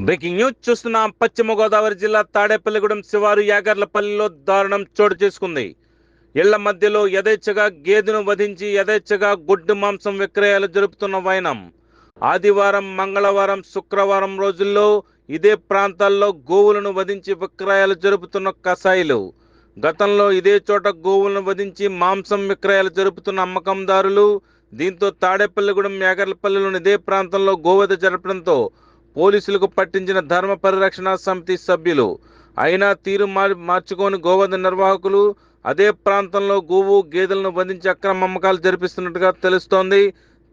Breaking news చూస్తున్నాం. పశ్చిమ గోదావరి జిల్లా తాడేపల్లిగూడెం శివారు యాగర్లపల్లిలో దారుణం చోటు చేసుకుంది. ఇళ్ల మధ్యలో యథేచ్ఛగా గేదెను వధించి యథేచ్ఛగా గుడ్డు మాంసం విక్రయాలు జరుపుతున్న వైనం. ఆదివారం, మంగళవారం, శుక్రవారం రోజుల్లో ఇదే ప్రాంతాల్లో గోవులను వధించి విక్రయాలు జరుపుతున్న కసాయిలు. గతంలో ఇదే చోట గోవులను వధించి మాంసం విక్రయాలు జరుపుతున్న అమ్మకందారులు. దీంతో తాడేపల్లిగూడెం యాగర్లపల్లిలోని ఇదే ప్రాంతంలో గోవధ జరపడంతో పోలీసులకు పట్టించిన ధర్మ పరిరక్షణ సమితి సభ్యులు. అయినా తీరు మార్చుకోని గోవధ నిర్వాహకులు అదే ప్రాంతంలో గోవు గేదెలను బంధించి అక్రమ అమ్మకాలు జరిపిస్తున్నట్టుగా తెలుస్తోంది.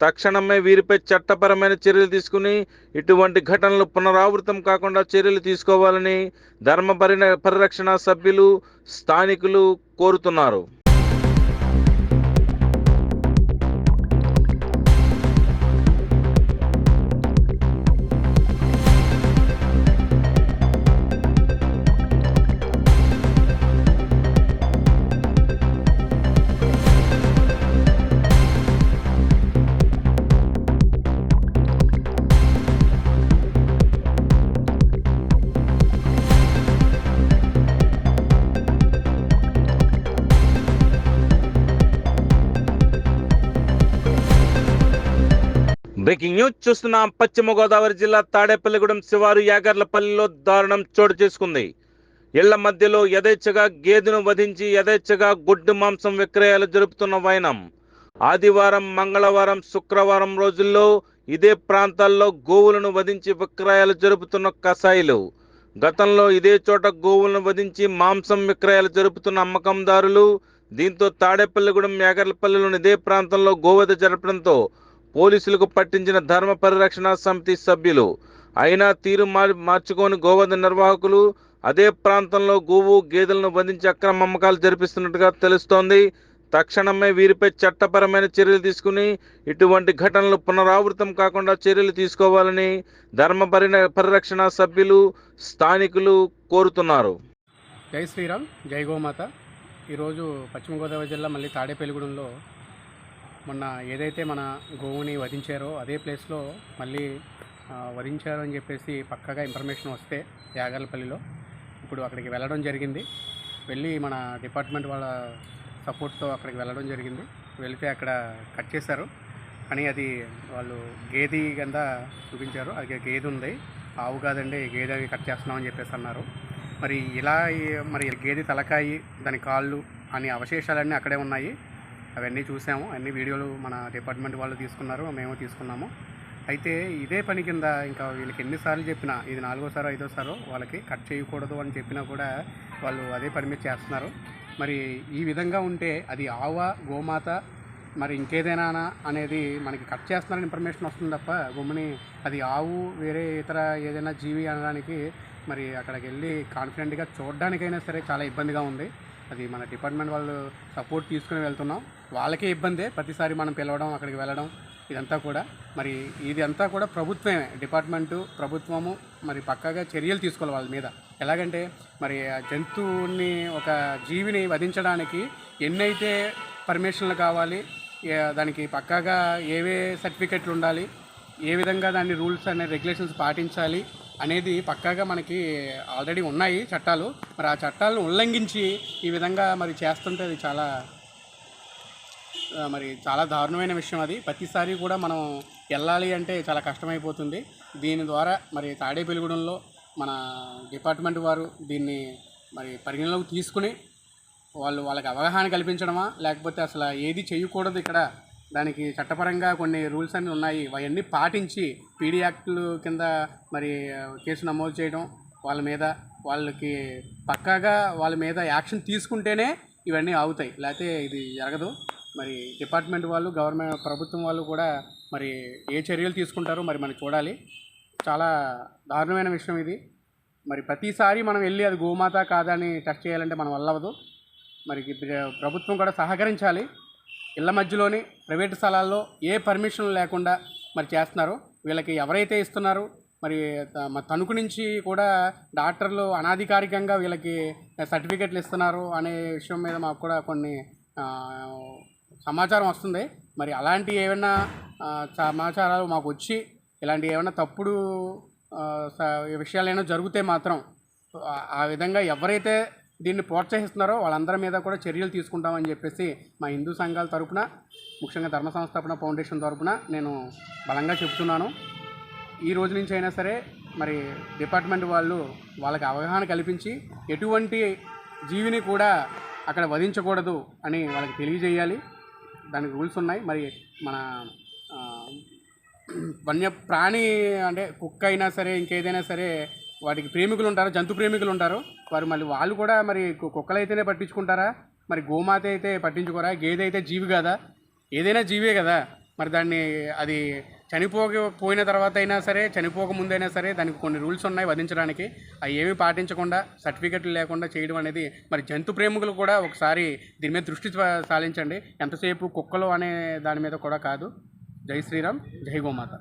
తక్షణమే వీరిపై చట్టపరమైన చర్యలు తీసుకుని ఇటువంటి ఘటనలు పునరావృతం కాకుండా చర్యలు తీసుకోవాలని ధర్మ పరిరక్షణ సభ్యులు, స్థానికులు కోరుతున్నారు. బ్రేకింగ్ న్యూస్ చూస్తున్నాం. పశ్చిమ గోదావరి జిల్లా తాడేపల్లిగూడెం శివారు యాగర్లపల్లిలో దారుణం చోటు చేసుకుంది. ఇళ్ల మధ్యలో యథేచ్ఛగా గేదెను వధించి యథేచ్ఛగా గుడ్డు మాంసం విక్రయాలు జరుపుతున్న వైనం. ఆదివారం, మంగళవారం, శుక్రవారం రోజుల్లో ఇదే ప్రాంతాల్లో గోవులను వధించి విక్రయాలు జరుపుతున్న కసాయిలు. గతంలో ఇదే చోట గోవులను వధించి మాంసం విక్రయాలు జరుపుతున్న అమ్మకందారులు. దీంతో తాడేపల్లిగూడెం యాగర్లపల్లిలోని ఇదే ప్రాంతంలో గోవధ జరపడంతో పోలీసులకు పట్టించిన ధర్మ పరిరక్షణ సమితి సభ్యులు. అయినా తీరు మార్చుకోని గోవధ నిర్వాహకులు అదే ప్రాంతంలో గోవు గేదెలను బంధించి అక్రమ అమ్మకాలు జరిపిస్తున్నట్టుగా తెలుస్తోంది. తక్షణమే వీరిపై చట్టపరమైన చర్యలు తీసుకుని ఇటువంటి ఘటనలు పునరావృతం కాకుండా చర్యలు తీసుకోవాలని ధర్మ పరిరక్షణ సభ్యులు, స్థానికులు కోరుతున్నారు. జై శ్రీరామ్, జై గోమాత. ఈరోజు పశ్చిమ గోదావరి జిల్లా మళ్ళీ తాడేపల్లిగూడెంలో మొన్న ఏదైతే మన గోవుని వధించారో అదే ప్లేస్లో మళ్ళీ వధించారు అని చెప్పేసి పక్కాగా ఇన్ఫర్మేషన్ వస్తే యాగర్లపల్లిలో ఇప్పుడు అక్కడికి వెళ్ళడం జరిగింది. వెళ్ళి మన డిపార్ట్మెంట్ వాళ్ళ సపోర్ట్తో అక్కడికి వెళ్ళడం జరిగింది. వెళితే అక్కడ కట్ చేశారు. కానీ అది వాళ్ళు గేదె కింద చూపించారు. అది గేదె ఉంది, ఆవు కాదండి, గేదె కట్ చేస్తున్నామని చెప్పేసి అన్నారు. మరి ఇలా మరి గేదె తలకాయి, దాని కాళ్ళు అనే అవశేషాలన్నీ అక్కడే ఉన్నాయి. అవన్నీ చూసాము. అన్ని వీడియోలు మన డిపార్ట్మెంట్ వాళ్ళు తీసుకున్నారు, మేము తీసుకున్నాము. అయితే ఇదే పని కింద ఇంకా వీళ్ళకి ఎన్నిసార్లు చెప్పినా, ఇది 4వ సారో 5వ సారో వాళ్ళకి కట్ చేయకూడదు అని చెప్పినా కూడా వాళ్ళు అదే పని మీద చేస్తున్నారు. మరి ఈ విధంగా ఉంటే అది ఆవా, గోమాత, మరి ఇంకేదైనా అనేది మనకి కట్ చేస్తున్నారని ఇన్ఫర్మేషన్ వస్తుంది తప్ప గమ్ముని అది ఆవు వేరే ఇతర ఏదైనా జీవి అనడానికి మరి అక్కడికి వెళ్ళి కాన్ఫిడెంట్గా చూడడానికైనా సరే చాలా ఇబ్బందిగా ఉంది. అది మన డిపార్ట్మెంట్ వాళ్ళు సపోర్ట్ తీసుకుని వెళ్తున్నాం. వాళ్ళకే ఇబ్బందే ప్రతిసారి మనం పిలవడం, అక్కడికి వెళ్ళడం, ఇదంతా కూడా మరి ఇది అంతా కూడా ప్రభుత్వమే, డిపార్ట్మెంటు, ప్రభుత్వము మరి పక్కాగా చర్యలు తీసుకోవాలి వాళ్ళ మీద. ఎలాగంటే మరి జంతువుని, ఒక జీవిని వధించడానికి ఎన్నైతే పర్మిషన్లు కావాలి, దానికి పక్కాగా ఏవే సర్టిఫికెట్లు ఉండాలి, ఏ విధంగా దాన్ని రూల్స్ అండ్ రెగ్యులేషన్స్ పాటించాలి అనేది పక్కాగా మనకి ఆల్రెడీ ఉన్నాయి చట్టాలు. మరి ఆ చట్టాలను ఉల్లంఘించి ఈ విధంగా మరి చేస్తుంటే అది చాలా దారుణమైన విషయం. అది ప్రతిసారి కూడా మనం వెళ్ళాలి అంటే చాలా కష్టమైపోతుంది. దీని ద్వారా మరి తాడేపల్లిగూడెంలో మన డిపార్ట్మెంట్ వారు దీన్ని మరి పరిగణలోకి తీసుకుని వాళ్ళకి అవగాహన కల్పించడమా, లేకపోతే అసలు ఏది చేయకూడదు ఇక్కడ, దానికి చట్టపరంగా కొన్ని రూల్స్ అన్నీ ఉన్నాయి, అవన్నీ పాటించి పీడీ యాక్టులు కింద మరి కేసు నమోదు చేయడం, వాళ్ళకి పక్కాగా వాళ్ళ మీద యాక్షన్ తీసుకుంటేనే ఇవన్నీ ఆగుతాయి, లేకపోతే ఇది జరగదు. మరి డిపార్ట్మెంట్ వాళ్ళు, గవర్నమెంట్, ప్రభుత్వం వాళ్ళు కూడా మరి ఏ చర్యలు తీసుకుంటారో మరి మనం చూడాలి. చాలా దారుణమైన విషయం ఇది. మరి ప్రతిసారి మనం వెళ్ళి అది గోమాత కాదని టెస్ట్ చేయాలంటే మనం వల్ల అవ్వదు. మరి ప్రభుత్వం కూడా సహకరించాలి. ఇళ్ల మధ్యలోని ప్రైవేటు స్థలాల్లో ఏ పర్మిషన్ లేకుండా మరి చేస్తున్నారు. వీళ్ళకి ఎవరైతే ఇస్తున్నారు మరి తణుకు నుంచి కూడా డాక్టర్లు అనాధికారికంగా వీళ్ళకి సర్టిఫికెట్లు ఇస్తున్నారు అనే విషయం మీద మాకు కూడా కొన్ని సమాచారం వస్తుంది. మరి అలాంటి ఏమైనా సమాచారాలు మాకు వచ్చి ఇలాంటి ఏమైనా తప్పుడు ఈ విషయాలు జరిగితే మాత్రం ఆ విధంగా ఎవరైతే దీన్ని ప్రోత్సహిస్తున్నారో వాళ్ళందరి మీద కూడా చర్యలు తీసుకుంటామని చెప్పేసి మా హిందూ సంఘాల తరపున, ముఖ్యంగా ధర్మ సంస్థాపన ఫౌండేషన్ తరపున నేను బలంగా చెప్తున్నాను. ఈ రోజు నుంచి అయినా సరే మరి డిపార్ట్మెంట్ వాళ్ళు వాళ్ళకి అవగాహన కల్పించి ఎటువంటి జీవిని కూడా అక్కడ వధించకూడదు అని వాళ్ళకి తెలియజేయాలి. దానికి రూల్స్ ఉన్నాయి. మరి మన వన్య ప్రాణి అంటే కుక్క అయినా సరే ఇంకేదైనా సరే వాటికి ప్రేమికులు ఉంటారు, జంతు ప్రేమికులు ఉంటారు. వారు మళ్ళీ వాళ్ళు కూడా మరి కుక్కలు అయితేనే పట్టించుకుంటారా, మరి గోమాత అయితే పట్టించుకోరా? గేదె అయితే జీవి కదా, ఏదైనా జీవే కదా. మరి దాన్ని అది చనిపోయిన తర్వాత అయినా సరే, చనిపోక ముందైనా సరే దానికి కొన్ని రూల్స్ ఉన్నాయి వధించడానికి. అవి ఏమీ పాటించకుండా సర్టిఫికెట్లు లేకుండా చేయడం అనేది మరి జంతు ప్రేమికులు కూడా ఒకసారి దీని మీద దృష్టి సారించండి. ఎంతసేపు కుక్కలు అనే దాని మీద కూడా కాదు. జై శ్రీరామ్, జై గోమాత.